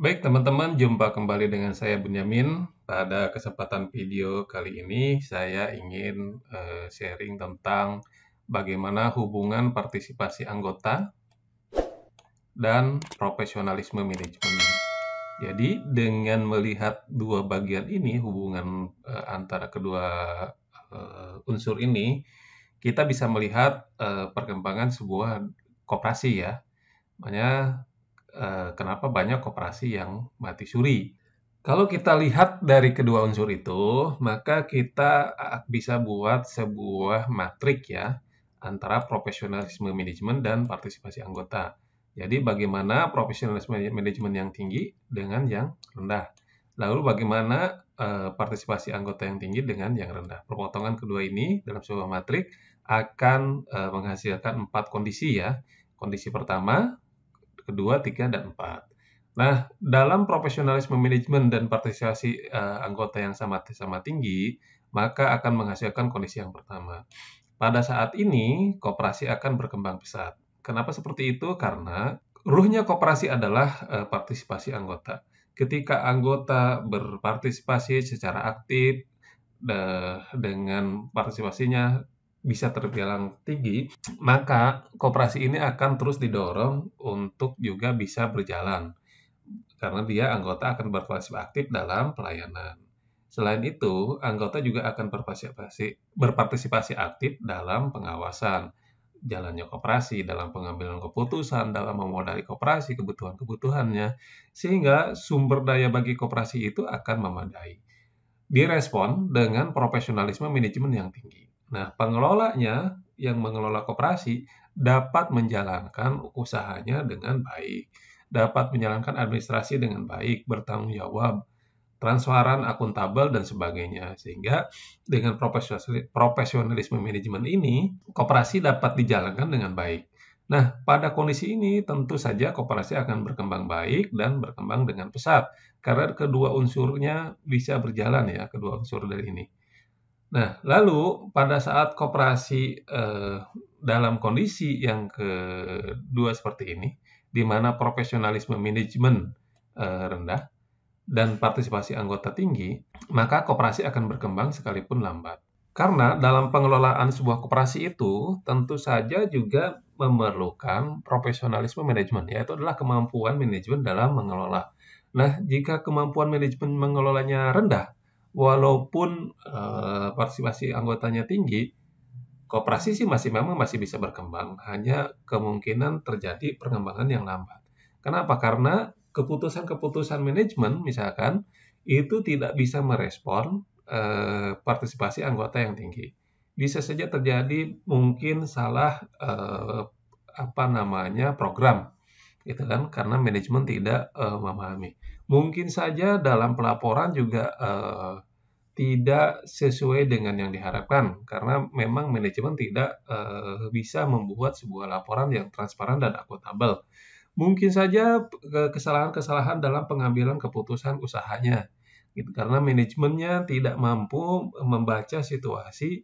Baik teman-teman, jumpa kembali dengan saya Bunyamin. Pada kesempatan video kali ini saya ingin sharing tentang bagaimana hubungan partisipasi anggota dan profesionalisme manajemen. Jadi dengan melihat dua bagian ini, hubungan antara kedua unsur ini, kita bisa melihat perkembangan sebuah koperasi ya. Makanya kenapa banyak koperasi yang mati suri. Kalau kita lihat dari kedua unsur itu, maka kita bisa buat sebuah matrik ya antara profesionalisme manajemen dan partisipasi anggota. Jadi bagaimana profesionalisme manajemen yang tinggi dengan yang rendah. Lalu bagaimana partisipasi anggota yang tinggi dengan yang rendah. Perpotongan kedua ini dalam sebuah matrik akan menghasilkan 4 kondisi ya. Kondisi pertama, kedua, tiga, dan empat. Nah, dalam profesionalisme manajemen dan partisipasi anggota yang sama tinggi, maka akan menghasilkan kondisi yang pertama. Pada saat ini, koperasi akan berkembang pesat. Kenapa seperti itu? Karena ruhnya koperasi adalah partisipasi anggota. Ketika anggota berpartisipasi secara aktif dengan partisipasinya bisa terbilang tinggi, maka koperasi ini akan terus didorong untuk juga bisa berjalan, karena dia anggota akan berpartisipasi aktif dalam pelayanan. Selain itu, anggota juga akan berpartisipasi aktif dalam pengawasan jalannya koperasi, dalam pengambilan keputusan, dalam memodali koperasi, kebutuhan-kebutuhannya, sehingga sumber daya bagi koperasi itu akan memadai. Direspon dengan profesionalisme manajemen yang tinggi. Nah, pengelolanya yang mengelola koperasi dapat menjalankan usahanya dengan baik, dapat menjalankan administrasi dengan baik, bertanggung jawab, transparan, akuntabel, dan sebagainya. Sehingga dengan profesionalisme manajemen ini, koperasi dapat dijalankan dengan baik. Nah, pada kondisi ini tentu saja koperasi akan berkembang baik dan berkembang dengan pesat, karena kedua unsurnya bisa berjalan ya, kedua unsur dari ini. Nah, lalu pada saat koperasi dalam kondisi yang kedua seperti ini, di mana profesionalisme manajemen rendah dan partisipasi anggota tinggi, maka koperasi akan berkembang sekalipun lambat. Karena dalam pengelolaan sebuah koperasi itu tentu saja juga memerlukan profesionalisme manajemen, yaitu adalah kemampuan manajemen dalam mengelola. Nah, jika kemampuan manajemen mengelolanya rendah, walaupun partisipasi anggotanya tinggi, koperasi sih memang masih bisa berkembang, hanya kemungkinan terjadi perkembangan yang lambat. Kenapa? Karena keputusan-keputusan manajemen misalkan itu tidak bisa merespon partisipasi anggota yang tinggi. Bisa saja terjadi mungkin salah program gitu kan, karena manajemen tidak memahami. Mungkin saja dalam pelaporan juga tidak sesuai dengan yang diharapkan, karena memang manajemen tidak bisa membuat sebuah laporan yang transparan dan akuntabel. Mungkin saja kesalahan-kesalahan dalam pengambilan keputusan usahanya, gitu, karena manajemennya tidak mampu membaca situasi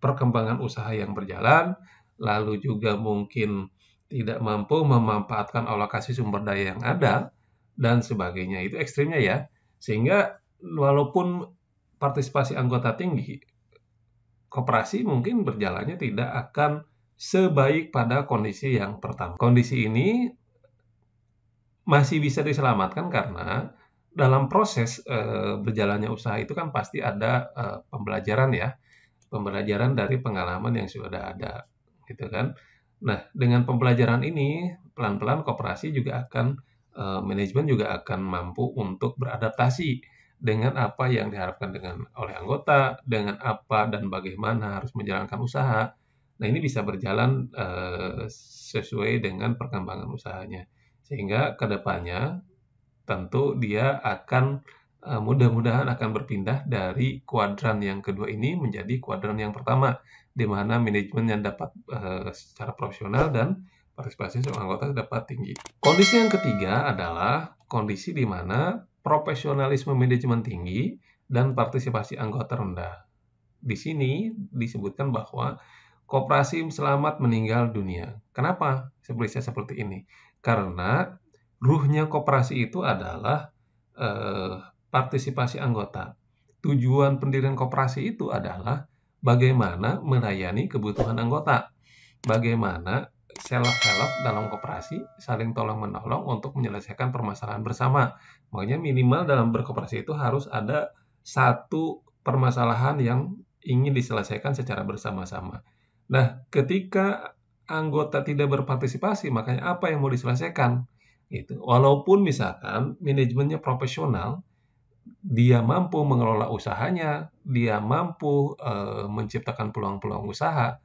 perkembangan usaha yang berjalan, lalu juga mungkin tidak mampu memanfaatkan alokasi sumber daya yang ada, dan sebagainya. Itu ekstrimnya ya. Sehingga walaupun partisipasi anggota tinggi, koperasi mungkin berjalannya tidak akan sebaik pada kondisi yang pertama. Kondisi ini masih bisa diselamatkan karena dalam proses berjalannya usaha itu kan pasti ada pembelajaran ya, pembelajaran dari pengalaman yang sudah ada, gitu kan. Nah, dengan pembelajaran ini pelan-pelan koperasi juga akan manajemen juga akan mampu untuk beradaptasi dengan apa yang diharapkan oleh anggota, dengan apa dan bagaimana harus menjalankan usaha. Nah, ini bisa berjalan sesuai dengan perkembangan usahanya. Sehingga ke depannya tentu dia akan mudah-mudahan akan berpindah dari kuadran yang kedua ini menjadi kuadran yang pertama, di mana manajemen yang dapat secara profesional dan partisipasi seorang anggota dapat tinggi. Kondisi yang ketiga adalah kondisi di mana profesionalisme manajemen tinggi dan partisipasi anggota rendah. Di sini disebutkan bahwa koperasi selamat meninggal dunia. Kenapa bisa seperti ini? Karena Ruhnya koperasi itu adalah partisipasi anggota. Tujuan pendirian koperasi itu adalah bagaimana melayani kebutuhan anggota, bagaimana self-help dalam koperasi saling tolong-menolong untuk menyelesaikan permasalahan bersama. Makanya minimal dalam berkoperasi itu harus ada satu permasalahan yang ingin diselesaikan secara bersama-sama. Nah, ketika anggota tidak berpartisipasi, makanya apa yang mau diselesaikan? Gitu. Walaupun misalkan manajemennya profesional, dia mampu mengelola usahanya, dia mampu menciptakan peluang-peluang usaha,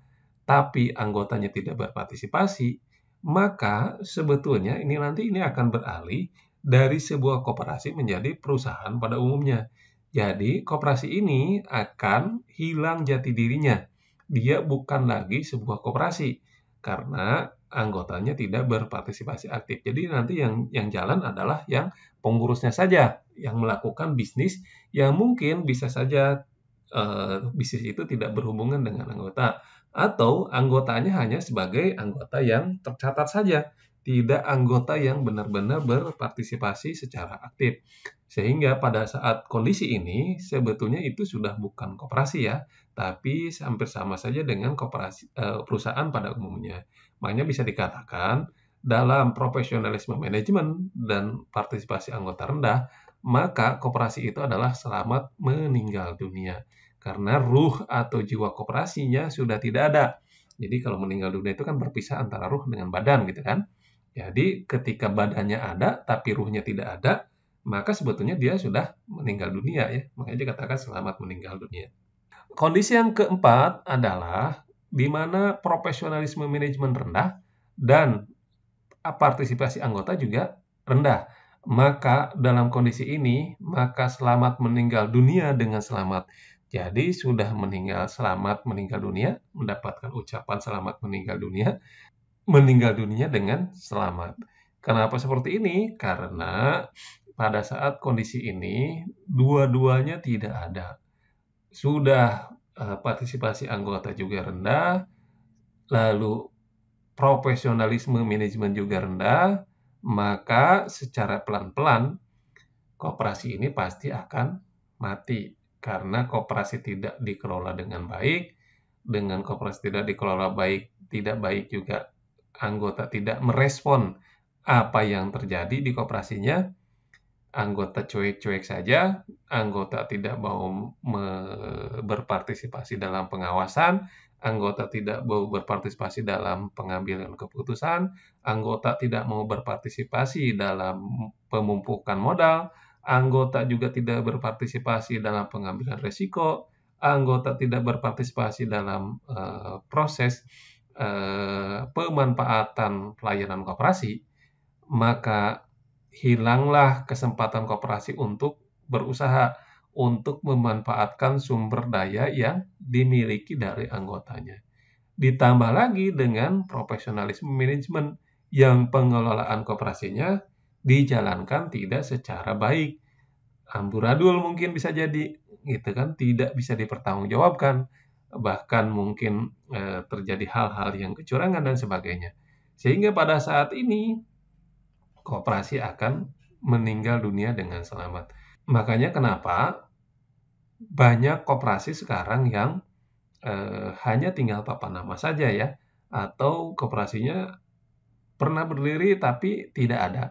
tapi anggotanya tidak berpartisipasi, maka sebetulnya ini akan beralih dari sebuah koperasi menjadi perusahaan pada umumnya. Jadi, koperasi ini akan hilang jati dirinya. Dia bukan lagi sebuah koperasi karena anggotanya tidak berpartisipasi aktif. Jadi nanti yang jalan adalah yang pengurusnya saja yang melakukan bisnis yang mungkin bisa saja bisnis itu tidak berhubungan dengan anggota atau anggotanya hanya sebagai anggota yang tercatat saja, tidak anggota yang benar-benar berpartisipasi secara aktif. Sehingga pada saat kondisi ini sebetulnya itu sudah bukan koperasi ya, tapi hampir sama saja dengan perusahaan pada umumnya. Makanya bisa dikatakan dalam profesionalisme manajemen dan partisipasi anggota rendah, maka koperasi itu adalah selamat meninggal dunia. Karena ruh atau jiwa koperasinya sudah tidak ada. Jadi kalau meninggal dunia itu kan berpisah antara ruh dengan badan gitu kan. Jadi ketika badannya ada tapi ruhnya tidak ada, maka sebetulnya dia sudah meninggal dunia ya. Makanya dikatakan selamat meninggal dunia. Kondisi yang keempat adalah di mana profesionalisme manajemen rendah dan partisipasi anggota juga rendah. Maka dalam kondisi ini, maka selamat meninggal dunia dengan selamat. Jadi sudah meninggal selamat meninggal dunia, mendapatkan ucapan selamat meninggal dunia dengan selamat. Kenapa seperti ini? Karena pada saat kondisi ini, dua-duanya tidak ada. Sudah partisipasi anggota juga rendah, lalu profesionalisme manajemen juga rendah, maka secara pelan-pelan koperasi ini pasti akan mati. Karena koperasi tidak dikelola dengan baik, dengan koperasi tidak dikelola baik, tidak baik juga anggota tidak merespon apa yang terjadi di koperasinya, anggota cuek-cuek saja, anggota tidak mau berpartisipasi dalam pengawasan, anggota tidak mau berpartisipasi dalam pengambilan keputusan, anggota tidak mau berpartisipasi dalam pemumpukan modal, anggota juga tidak berpartisipasi dalam pengambilan risiko, anggota tidak berpartisipasi dalam proses pemanfaatan pelayanan koperasi, maka hilanglah kesempatan koperasi untuk berusaha untuk memanfaatkan sumber daya yang dimiliki dari anggotanya. Ditambah lagi dengan profesionalisme manajemen yang pengelolaan koperasinya dijalankan tidak secara baik. Amburadul mungkin bisa jadi, gitu kan, tidak bisa dipertanggungjawabkan, bahkan mungkin terjadi hal-hal yang kecurangan dan sebagainya. Sehingga pada saat ini koperasi akan meninggal dunia dengan selamat. Makanya kenapa banyak koperasi sekarang yang hanya tinggal papan nama saja ya, atau koperasinya pernah berdiri tapi tidak ada.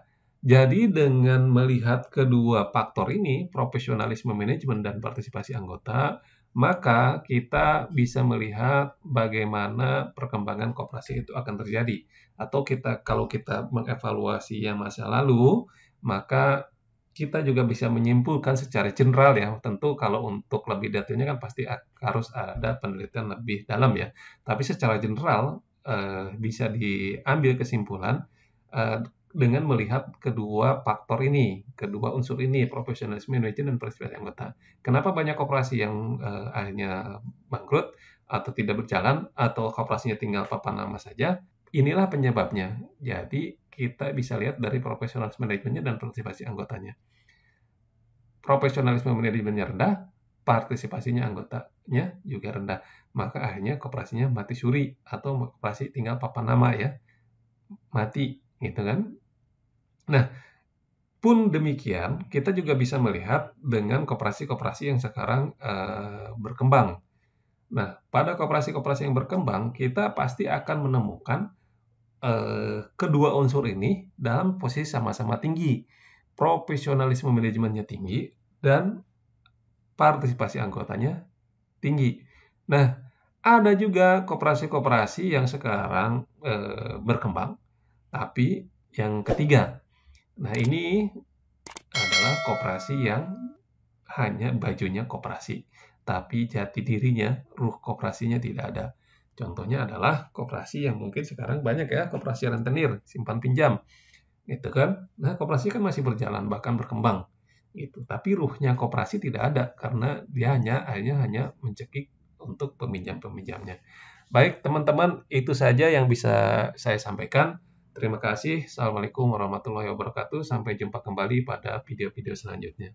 Jadi dengan melihat kedua faktor ini, profesionalisme manajemen dan partisipasi anggota, maka kita bisa melihat bagaimana perkembangan koperasi itu akan terjadi. Atau kalau kita mengevaluasi yang masa lalu, maka kita juga bisa menyimpulkan secara general ya. Tentu kalau untuk lebih detailnya kan pasti harus ada penelitian lebih dalam ya. Tapi secara general bisa diambil kesimpulan dengan melihat kedua faktor ini, kedua unsur ini, profesionalisme manajemen dan partisipasi anggota. Kenapa banyak koperasi yang akhirnya bangkrut atau tidak berjalan atau koperasinya tinggal papan nama saja? Inilah penyebabnya. Jadi kita bisa lihat dari profesionalisme manajemennya dan partisipasi anggotanya. Profesionalisme manajemennya rendah, partisipasinya anggotanya juga rendah. Maka akhirnya koperasinya mati suri atau koperasi tinggal papan nama ya, mati gitu kan. Nah, pun demikian, kita juga bisa melihat dengan koperasi-koperasi yang sekarang berkembang. Nah, pada koperasi-koperasi yang berkembang, kita pasti akan menemukan kedua unsur ini dalam posisi sama-sama tinggi. Profesionalisme manajemennya tinggi dan partisipasi anggotanya tinggi. Nah, ada juga koperasi-koperasi yang sekarang berkembang, tapi yang ketiga. Nah, ini adalah koperasi yang hanya bajunya koperasi, tapi jati dirinya, ruh koperasinya tidak ada. Contohnya adalah koperasi yang mungkin sekarang banyak ya, koperasi rentenir, simpan pinjam, gitu kan. Nah, koperasi kan masih berjalan, bahkan berkembang, gitu. Tapi ruhnya koperasi tidak ada, karena dia hanya mencekik untuk peminjam-peminjamnya. Baik, teman-teman, itu saja yang bisa saya sampaikan. Terima kasih. Assalamualaikum warahmatullahi wabarakatuh. Sampai jumpa kembali pada video-video selanjutnya.